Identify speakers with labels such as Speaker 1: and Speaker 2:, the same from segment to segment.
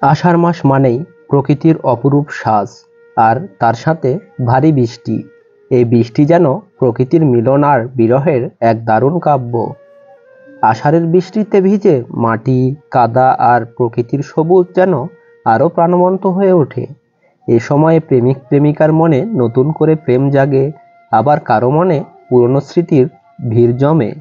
Speaker 1: আষাঢ় মাস মানেই প্রকৃতির অপরূপ সাজ, আর তার সাথে ভারী বৃষ্টি। এই বৃষ্টি যেন প্রকৃতির মিলন আর বিরহের এক দারুণ কাব্য। আষাঢ়ের বৃষ্টিতে ভিজে মাটি, কাদা আর প্রকৃতির সবুজ যেন আরও প্রাণবন্ত হয়ে ওঠে। এ সময়ে প্রেমিক প্রেমিকার মনে নতুন করে প্রেম জাগে, আবার কারো মনে পুরনো স্মৃতির ভিড় জমে।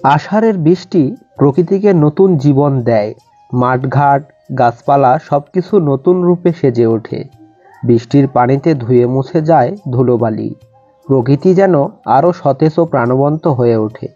Speaker 1: আষাঢ়ের বৃষ্টি প্রকৃতিকে নতুন জীবন দেয়। মাঠঘাট, গাছপালা সবকিছু নতুন রূপে সেজে ওঠে। বৃষ্টির পানিতে ধুয়ে মুছে যায় ধুলোবালি। প্রকৃতি যেন আরও সতেজ ও প্রাণবন্ত হয়ে ওঠে।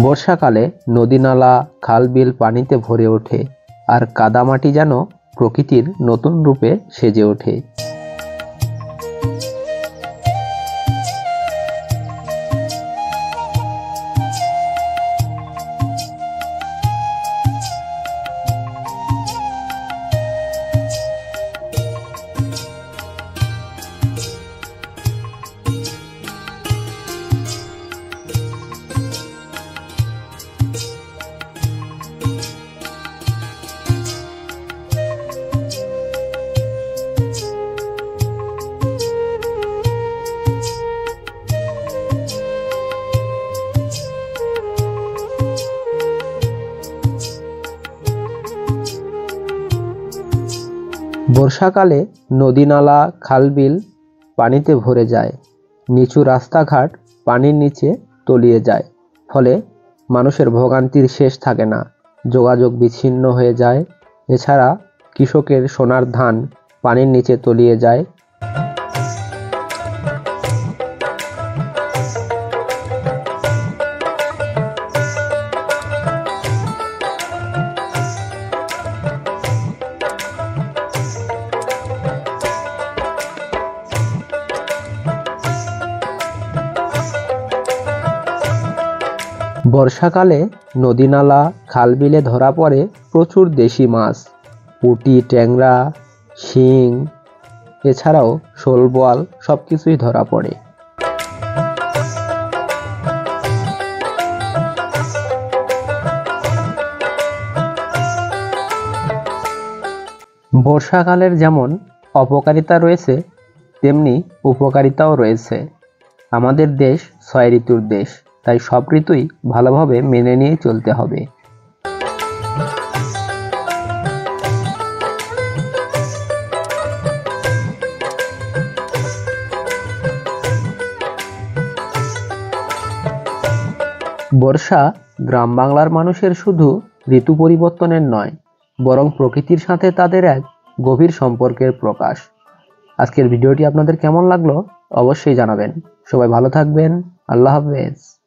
Speaker 1: বর্ষাকালে নদী-নালা, খাল-বিল পানিতে ভরে ওঠে, আর কাদামাটি যেন প্রকৃতির নতুন রূপে সেজে ওঠে। বর্ষাকালে নদী-নালা, খাল-বিল পানিতে ভরে যায়। নিচু রাস্তাঘাট পানির নিচে তলিয়ে যায়। ফলে মানুষের ভোগান্তির শেষ থাকে না, যোগাযোগ বিচ্ছিন্ন হয়ে যায়। এছাড়া কৃষকের সোনার ধান পানির নিচে তলিয়ে যায়। বর্ষাকালে নদী-নালা, খাল-বিলে ধরা পড়ে প্রচুর দেশি মাছ, পুঁটি, ট্যাংরা, শিং, এছাড়াও শোল, বোয়াল সবকিছুই ধরা পড়ে। বর্ষাকালের যেমন অপকারিতা রয়েছে, তেমনি উপকারিতাও রয়েছে। আমাদের দেশ ৬ ঋতুর দেশ, তাই সব ঋতুই ভালোভাবে মেনে নিয়ে চলতে হবে। বর্ষা গ্রাম বাংলার মানুষের শুধু ঋতু পরিবর্তনের নয়, বরং প্রকৃতির সাথে তাদের এক গভীর সম্পর্কের প্রকাশ। আজকের ভিডিওটি আপনাদের কেমন লাগলো অবশ্যই জানাবেন। সবাই ভালো থাকবেন। আল্লাহ হাফেজ।